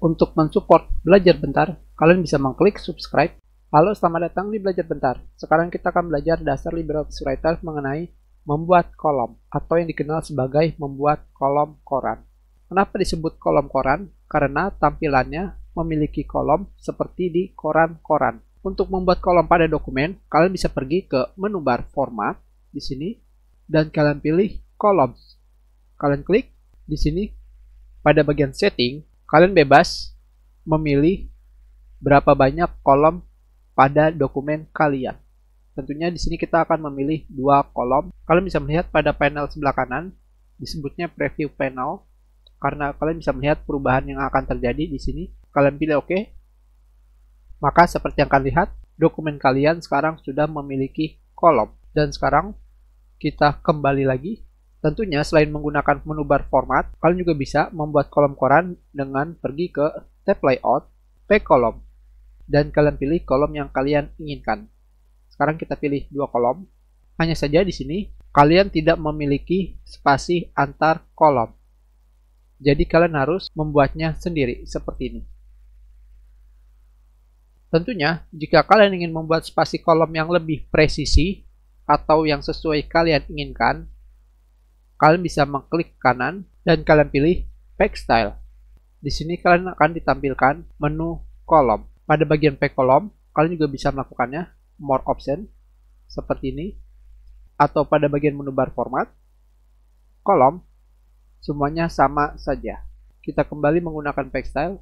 Untuk mensupport Belajar Bentar, kalian bisa mengklik subscribe. Halo, selamat datang di Belajar Bentar. Sekarang kita akan belajar dasar LibreOffice Writer mengenai membuat kolom, atau yang dikenal sebagai membuat kolom koran. Kenapa disebut kolom koran? Karena tampilannya memiliki kolom seperti di koran-koran. Untuk membuat kolom pada dokumen, kalian bisa pergi ke menu bar format di sini dan kalian pilih kolom. Kalian klik di sini pada bagian setting. Kalian bebas memilih berapa banyak kolom pada dokumen kalian. Tentunya di sini kita akan memilih 2 kolom. Kalian bisa melihat pada panel sebelah kanan, disebutnya preview panel, karena kalian bisa melihat perubahan yang akan terjadi di sini. Kalian pilih OK. Maka seperti yang kalian lihat, dokumen kalian sekarang sudah memiliki kolom. Dan sekarang kita kembali lagi. Tentunya selain menggunakan menu bar format, kalian juga bisa membuat kolom koran dengan pergi ke tab layout, Pack kolom, dan kalian pilih kolom yang kalian inginkan. Sekarang kita pilih 2 kolom. Hanya saja di sini kalian tidak memiliki spasi antar kolom. Jadi kalian harus membuatnya sendiri seperti ini. Tentunya jika kalian ingin membuat spasi kolom yang lebih presisi atau yang sesuai kalian inginkan, kalian bisa mengklik kanan dan kalian pilih Pack Style. Di sini kalian akan ditampilkan menu kolom. Pada bagian Pack kolom, kalian juga bisa melakukannya More Option seperti ini, atau pada bagian menu bar format, kolom, semuanya sama saja. Kita kembali menggunakan Pack Style.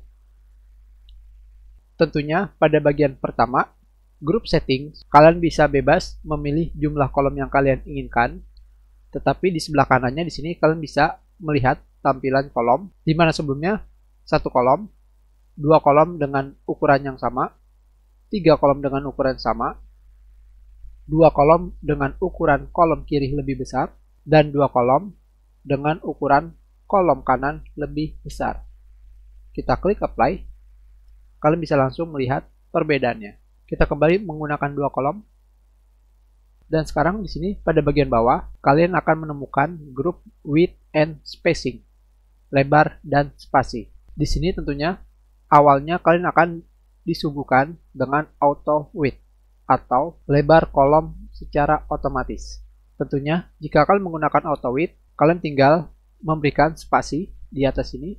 Tentunya pada bagian pertama, Group Settings, kalian bisa bebas memilih jumlah kolom yang kalian inginkan. Tetapi di sebelah kanannya di sini kalian bisa melihat tampilan kolom, di mana sebelumnya 1 kolom, 2 kolom dengan ukuran yang sama, 3 kolom dengan ukuran sama, 2 kolom dengan ukuran kolom kiri lebih besar, dan 2 kolom dengan ukuran kolom kanan lebih besar. Kita klik Apply, kalian bisa langsung melihat perbedaannya. Kita kembali menggunakan 2 kolom. Dan sekarang di sini pada bagian bawah, kalian akan menemukan grup width and spacing, lebar dan spasi. Di sini tentunya awalnya kalian akan disuguhkan dengan auto width atau lebar kolom secara otomatis. Tentunya jika kalian menggunakan auto width, kalian tinggal memberikan spasi di atas ini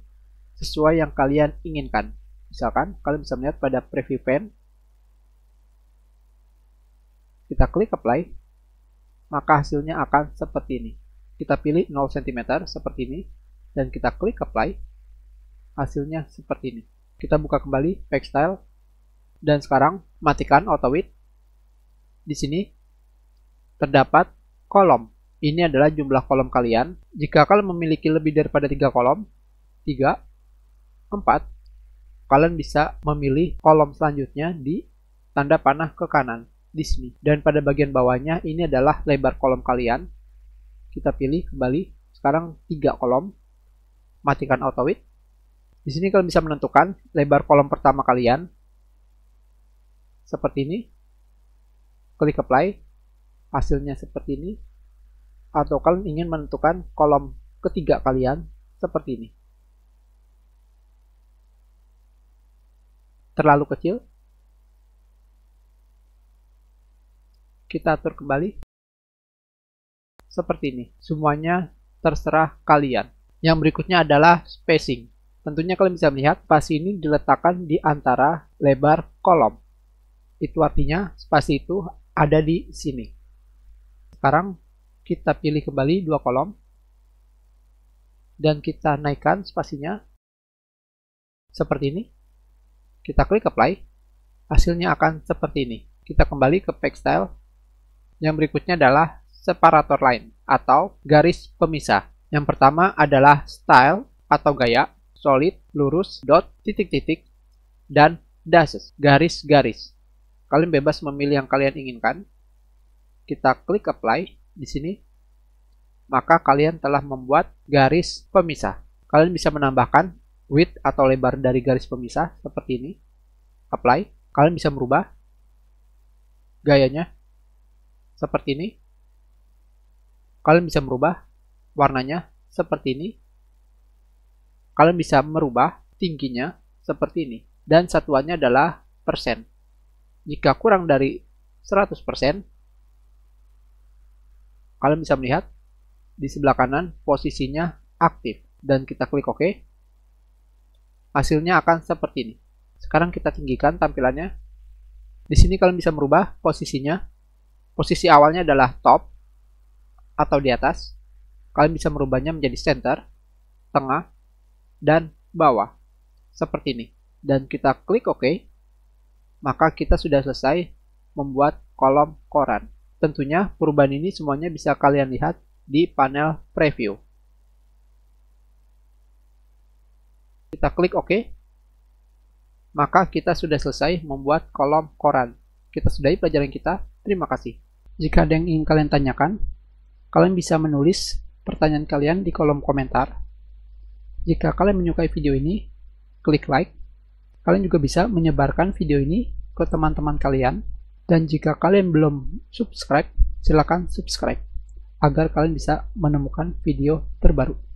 sesuai yang kalian inginkan. Misalkan kalian bisa melihat pada preview pane, kita klik Apply, maka hasilnya akan seperti ini. Kita pilih 0 cm seperti ini, dan kita klik Apply, hasilnya seperti ini. Kita buka kembali Pack Style, dan sekarang matikan Auto Width. Di sini terdapat kolom. Ini adalah jumlah kolom kalian. Jika kalian memiliki lebih daripada 3 kolom, 3, 4, kalian bisa memilih kolom selanjutnya di tanda panah ke kanan. Di sini, dan pada bagian bawahnya ini adalah lebar kolom kalian. Kita pilih kembali, sekarang 3 kolom, matikan auto width. Di sini kalian bisa menentukan lebar kolom pertama kalian seperti ini, klik Apply, hasilnya seperti ini, atau kalian ingin menentukan kolom ketiga kalian seperti ini. Terlalu kecil, kita atur kembali seperti ini. Semuanya terserah kalian. Yang berikutnya adalah spacing. Tentunya kalian bisa melihat spasi ini diletakkan di antara lebar kolom. Itu artinya spasi itu ada di sini. Sekarang kita pilih kembali 2 kolom dan kita naikkan spasinya seperti ini. Kita klik Apply, hasilnya akan seperti ini. Kita kembali ke Pack Style. Yang berikutnya adalah separator line atau garis pemisah. Yang pertama adalah style atau gaya, solid, lurus, dot, titik-titik, dan dashes, garis-garis. Kalian bebas memilih yang kalian inginkan. Kita klik Apply di sini. Maka kalian telah membuat garis pemisah. Kalian bisa menambahkan width atau lebar dari garis pemisah seperti ini. Apply. Kalian bisa merubah gayanya seperti ini. Kalian bisa merubah warnanya seperti ini. Kalian bisa merubah tingginya seperti ini. Dan satuannya adalah persen. Jika kurang dari 100%, kalian bisa melihat di sebelah kanan posisinya aktif. Dan kita klik OK. Hasilnya akan seperti ini. Sekarang kita tinggikan tampilannya. Di sini kalian bisa merubah posisinya. Posisi awalnya adalah top atau di atas. Kalian bisa merubahnya menjadi center, tengah, dan bawah. Seperti ini. Dan kita klik OK. Maka kita sudah selesai membuat kolom koran. Tentunya perubahan ini semuanya bisa kalian lihat di panel preview. Kita klik OK. Maka kita sudah selesai membuat kolom koran. Kita sudahi pelajaran kita. Terima kasih. Jika ada yang ingin kalian tanyakan, kalian bisa menulis pertanyaan kalian di kolom komentar. Jika kalian menyukai video ini, klik like. Kalian juga bisa menyebarkan video ini ke teman-teman kalian. Dan jika kalian belum subscribe, silakan subscribe agar kalian bisa menemukan video terbaru.